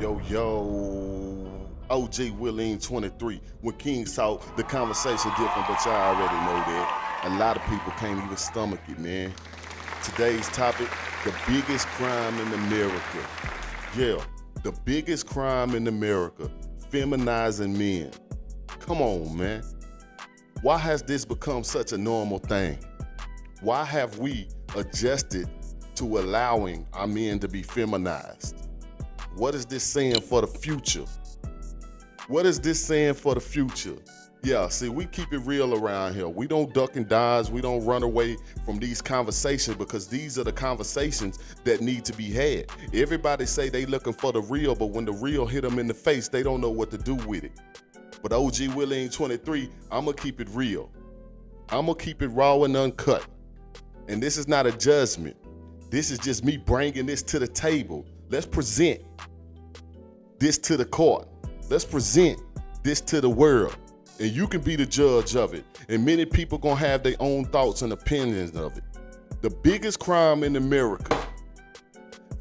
Yo. OG Willing 23. When King talk, the conversation different, but y'all already know that. A lot of people can't even stomach it, man. Today's topic, the biggest crime in America. Yeah, the biggest crime in America, feminizing men. Come on, man. Why has this become such a normal thing? Why have we adjusted to allowing our men to be feminized? What is this saying for the future? What is this saying for the future? Yeah, see, we keep it real around here. We don't duck and dodge. We don't run away from these conversations because these are the conversations that need to be had. Everybody say they looking for the real, but when the real hit them in the face, they don't know what to do with it. But OG Willing 23, I'm going to keep it real. I'm going to keep it raw and uncut. And this is not a judgment. This is just me bringing this to the table. Let's present this to the court. Let's present this to the world. And you can be the judge of it. And many people gonna have their own thoughts and opinions of it. The biggest crime in America,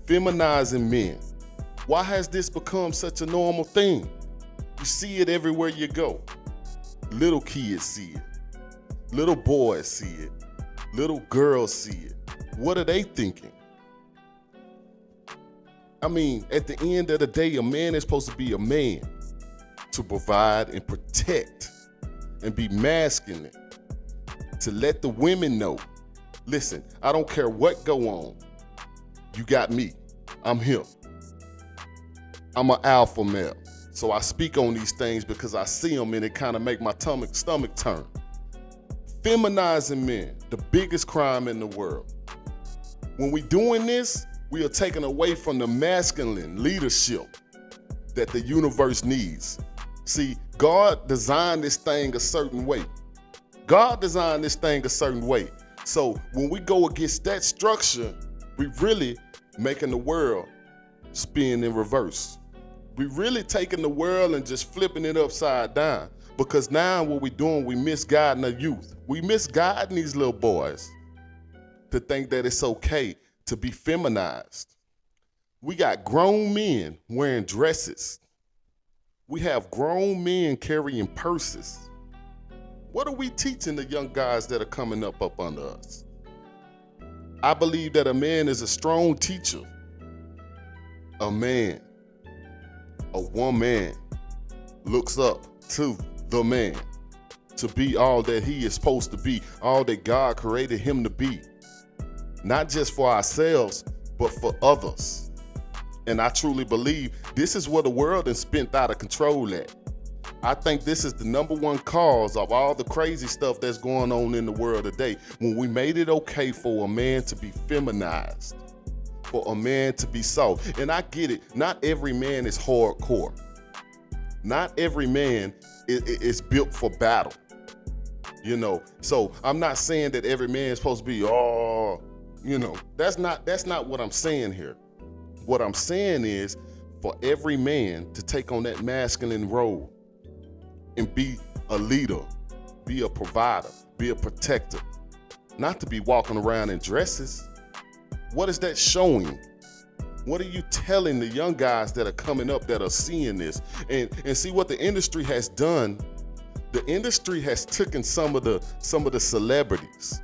feminizing men. Why has this become such a normal thing? You see it everywhere you go. Little kids see it. Little boys see it. Little girls see it. What are they thinking? I mean, at the end of the day, a man is supposed to be a man, to provide and protect and be masculine, to let the women know, listen, I don't care what go on. You got me. I'm him. I'm an alpha male. So I speak on these things because I see them and it kind of make my stomach turn. Feminizing men, the biggest crime in the world. When we doing this, we are taking away from the masculine leadership that the universe needs. See, God designed this thing a certain way. God designed this thing a certain way. So when we go against that structure, we really making the world spin in reverse. We really taking the world and just flipping it upside down. Because now what we doing, we misguiding the youth. We misguiding these little boys to think that it's okay to be feminized. We got grown men wearing dresses. We have grown men carrying purses. What are we teaching the young guys that are coming up under us? I believe that a man is a strong teacher. A woman looks up to the man to be all that he is supposed to be, all that God created him to be. Not just for ourselves, but for others. And I truly believe this is where the world is spent out of control at. I think this is the number one cause of all the crazy stuff that's going on in the world today. When we made it okay for a man to be feminized, for a man to be soft. And I get it, not every man is hardcore. Not every man is built for battle. You know, so I'm not saying that every man is supposed to be, that's not what I'm saying here. What I'm saying is for every man to take on that masculine role and be a leader, be a provider, be a protector, not to be walking around in dresses. What is that showing? What are you telling the young guys that are coming up that are seeing this? And see what the industry has done. The industry has taken some of the celebrities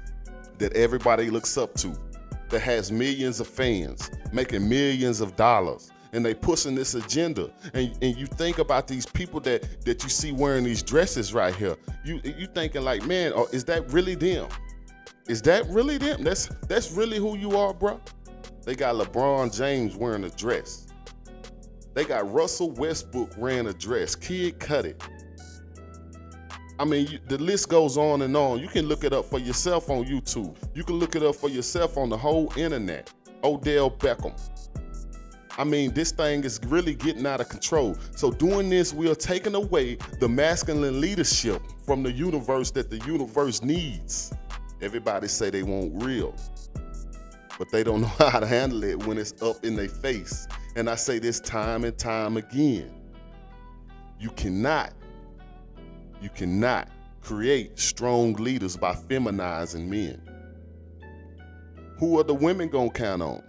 that everybody looks up to, that has millions of fans, making millions of dollars, and they pushing this agenda. And you think about these people that you see wearing these dresses right here. You thinking like, man, is that really them? Is that really them? That's really who you are, bro? They got LeBron James wearing a dress. They got Russell Westbrook wearing a dress. Kid Cudi. I mean, the list goes on and on. You can look it up for yourself on YouTube. You can look it up for yourself on the whole internet. Odell Beckham. I mean, this thing is really getting out of control. So doing this, we are taking away the masculine leadership from the universe that the universe needs. Everybody say they want real, but they don't know how to handle it when it's up in their face. And I say this time and time again. You cannot create strong leaders by feminizing men. Who are the women gonna count on?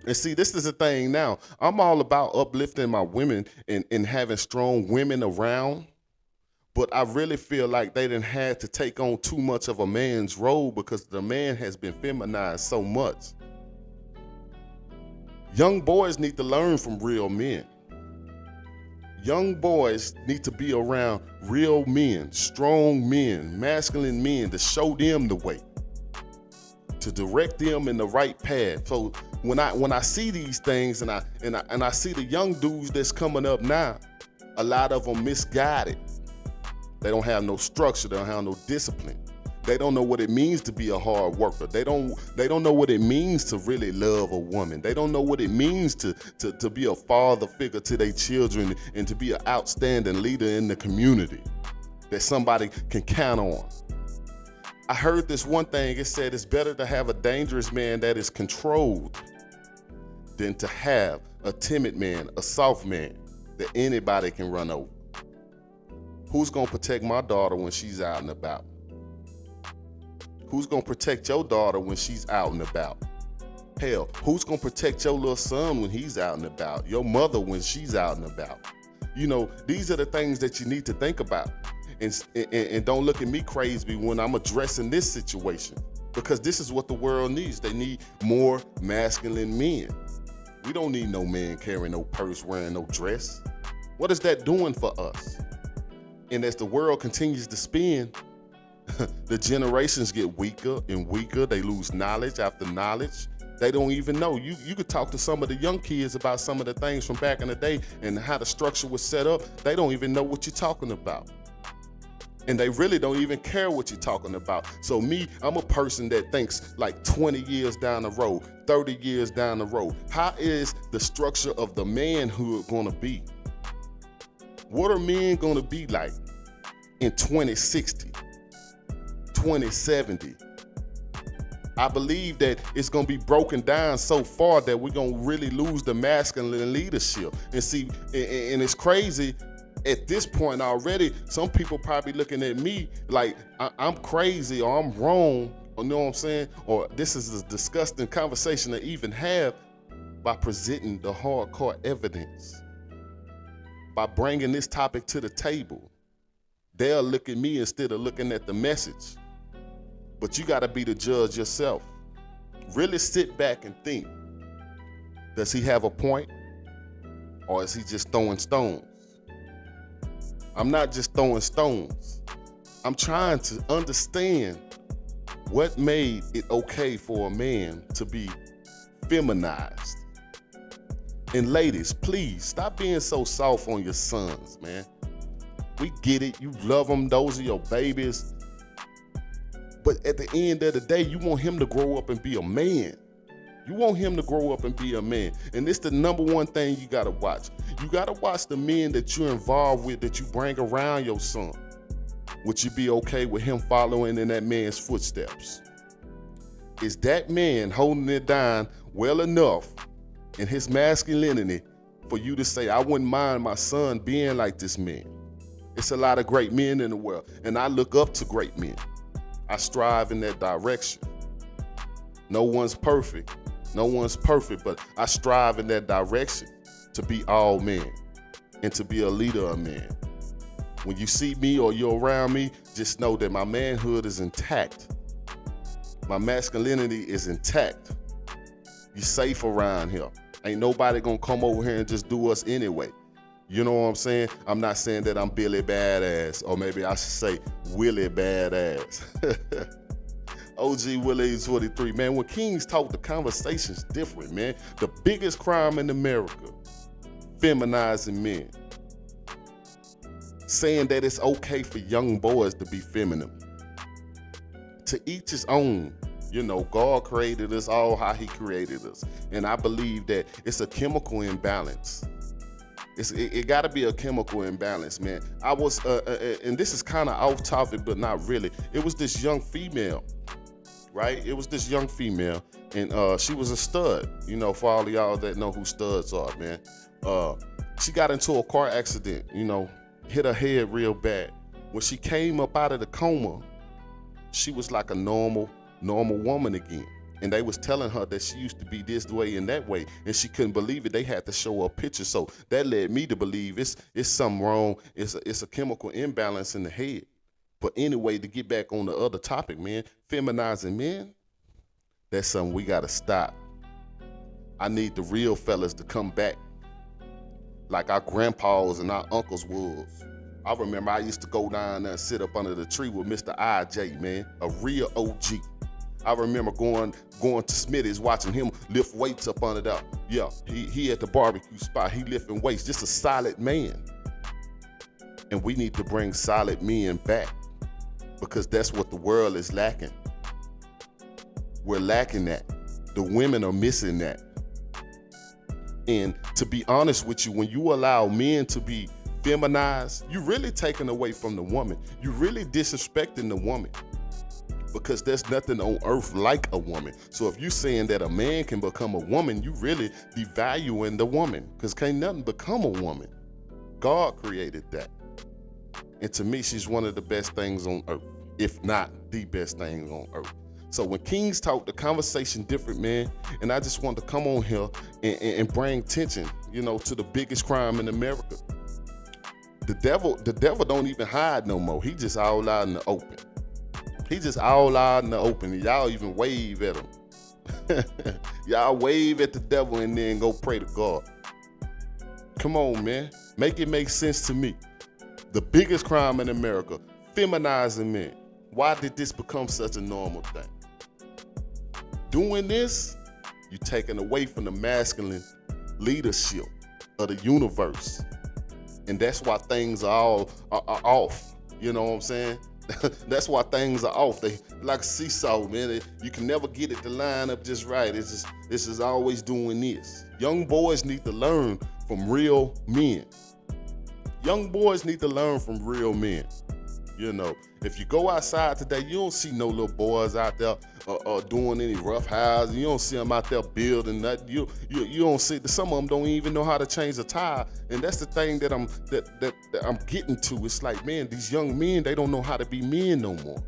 And see, this is the thing now. I'm all about uplifting my women and having strong women around. But I really feel like they didn't have to take on too much of a man's role because the man has been feminized so much. Young boys need to learn from real men. Young boys need to be around real men, strong men, masculine men to show them the way, to direct them in the right path. So when I see these things and I see the young dudes that's coming up now, a lot of them misguided. They don't have no structure, they don't have no discipline. They don't know what it means to be a hard worker. They don't know what it means to really love a woman. They don't know what it means to be a father figure to their children and to be an outstanding leader in the community that somebody can count on. I heard this one thing, it said it's better to have a dangerous man that is controlled than to have a timid man, a soft man that anybody can run over. Who's gonna protect my daughter when she's out and about? Who's gonna protect your daughter when she's out and about? Hell, who's gonna protect your little son when he's out and about? Your mother when she's out and about? You know, these are the things that you need to think about. And don't look at me crazy when I'm addressing this situation, because this is what the world needs. They need more masculine men. We don't need no man carrying no purse, wearing no dress. What is that doing for us? And as the world continues to spin, the generations get weaker and weaker. They lose knowledge after knowledge. They don't even know. You could talk to some of the young kids about some of the things from back in the day and how the structure was set up. They don't even know what you're talking about. And they really don't even care what you're talking about. So me, I'm a person that thinks like 20 years down the road, 30 years down the road. How is the structure of the manhood gonna be? What are men gonna be like in 2060, 2070? I believe that it's gonna be broken down so far that we're gonna really lose the masculine leadership. And see, and it's crazy, at this point already, some people probably looking at me like I'm crazy or I'm wrong, or you know what I'm saying? Or this is a disgusting conversation to even have by presenting the hardcore evidence. By bringing this topic to the table, they'll look at me instead of looking at the message. But you gotta be the judge yourself. Really sit back and think. Does he have a point? Or is he just throwing stones? I'm not just throwing stones. I'm trying to understand what made it okay for a man to be feminized. And ladies, please stop being so soft on your sons, man. We get it, you love them, those are your babies. But at the end of the day, you want him to grow up and be a man. You want him to grow up and be a man. And it's the number one thing you gotta watch. You gotta watch the men that you're involved with, that you bring around your son. Would you be okay with him following in that man's footsteps? Is that man holding it down well enough in his masculinity for you to say, I wouldn't mind my son being like this man? It's a lot of great men in the world, and I look up to great men. I strive in that direction. No one's perfect. No one's perfect, but I strive in that direction to be all men and to be a leader of men. When you see me or you're around me, just know that my manhood is intact. My masculinity is intact. You're safe around here. Ain't nobody gonna come over here and just do us anyway. You know what I'm saying? I'm not saying that I'm Billy Badass, or maybe I should say Willie Badass. OG Willie 23, man. When kings talk, the conversation's different, man. The biggest crime in America, feminizing men. Saying that it's okay for young boys to be feminine. To each his own. You know, God created us all how he created us. And I believe that it's a chemical imbalance. It gotta be a chemical imbalance, man. I was, and this is kind of off topic, but not really. It was this young female, right? It was this young female, and she was a stud, you know, for all of y'all that know who studs are, man. She got into a car accident, you know, hit her head real bad. When she came up out of the coma, she was like a normal woman again. And they was telling her that she used to be this way and that way, and she couldn't believe it. They had to show her a picture. So that led me to believe it's something wrong. It's a chemical imbalance in the head. But anyway, to get back on the other topic, man, feminizing men, that's something we gotta stop. I need the real fellas to come back like our grandpas and our uncles was. I remember I used to go down there and sit up under the tree with Mr. IJ, man, a real OG. I remember going to Smitty's, watching him lift weights up under that. Yeah, he at the barbecue spot, he lifting weights, just a solid man. And we need to bring solid men back because that's what the world is lacking. We're lacking that. The women are missing that. And to be honest with you, when you allow men to be feminized, you're really taking away from the woman. You're really disrespecting the woman because there's nothing on earth like a woman. So if you're saying that a man can become a woman, you really devaluing the woman because can't nothing become a woman. God created that. And to me, she's one of the best things on earth, if not the best thing on earth. So when Kings talk, the conversation different, man. And I just want to come on here and bring attention, to the biggest crime in America. The devil don't even hide no more. He just all out in the open. He just all out in the open. And y'all even wave at him. Y'all wave at the devil and then go pray to God. Come on, man. Make it make sense to me. The biggest crime in America, feminizing men. Why did this become such a normal thing? Doing this, you're taking away from the masculine leadership of the universe. And that's why things are all off. You know what I'm saying? That's why things are off. They like a seesaw, man. You can never get it to line up just right. It's just always doing this. Young boys need to learn from real men. Young boys need to learn from real men. If you go outside today, you don't see no little boys out there doing any rough houses. You don't see them out there building nothing. You don't see. Some of them don't even know how to change a tire. And that's the thing that I'm getting to. It's like, man, these young men, they don't know how to be men no more.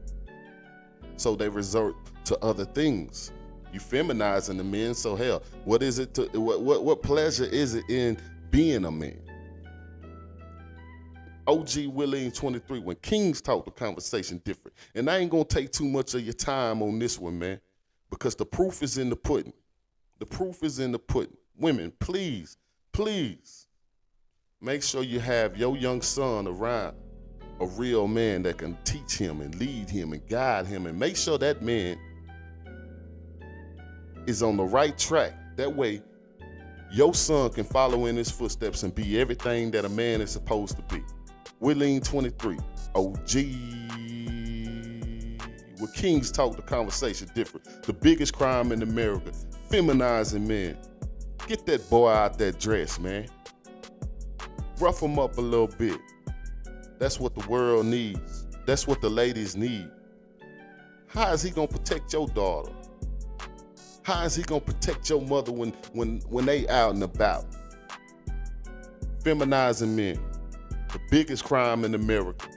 So they resort to other things. You feminizing the men. So hell, what is it? What pleasure is it in being a man? OG Willie 23, when Kings talk, the conversation different. And I ain't gonna take too much of your time on this one, man, because the proof is in the pudding. The proof is in the pudding. Women, please, make sure you have your young son around a real man that can teach him and lead him and guide him, and make sure that man is on the right track. That way, your son can follow in his footsteps and be everything that a man is supposed to be. Willeen 23, OG. With Kings talk, the conversation different. The biggest crime in America, feminizing men. Get that boy out that dress, man. Rough him up a little bit. That's what the world needs. That's what the ladies need. How is he gonna protect your daughter? How is he gonna protect your mother when they out and about? Feminizing men. The biggest crime in America.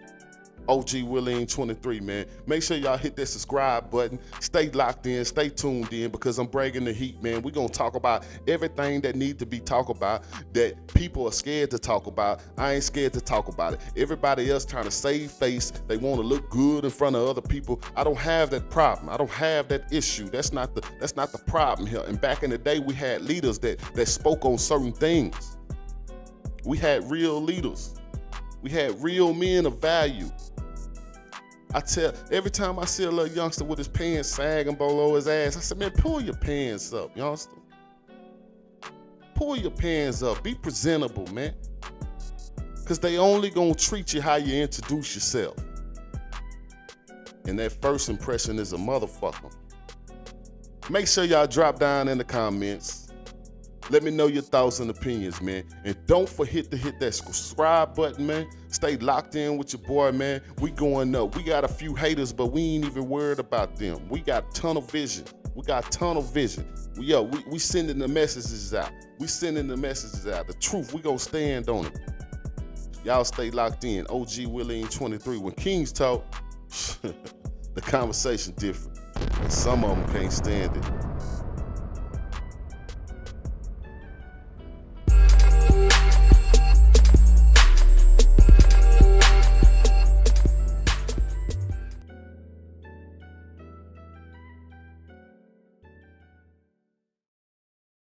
OG Willeen 23, man. Make sure y'all hit that subscribe button. Stay locked in, stay tuned in, because I'm bringing the heat, man. We're going to talk about everything that needs to be talked about that people are scared to talk about. I ain't scared to talk about it. Everybody else trying to save face. They want to look good in front of other people. I don't have that problem. I don't have that issue. That's not the problem here. And back in the day, we had leaders that spoke on certain things. We had real leaders. We had real men of value. Every time I see a little youngster with his pants sagging below his ass, I said, man, pull your pants up, youngster. Pull your pants up. Be presentable, man. Because they only gonna treat you how you introduce yourself. And that first impression is a motherfucker. Make sure y'all drop down in the comments. Let me know your thoughts and opinions, man. And don't forget to hit that subscribe button, man. Stay locked in with your boy, man. We going up. We got a few haters, but we ain't even worried about them. We got tunnel vision. We sending the messages out. The truth, we gonna stand on it. Y'all stay locked in. OG Willeen 23. When Kings talk, the conversation different. And some of them can't stand it.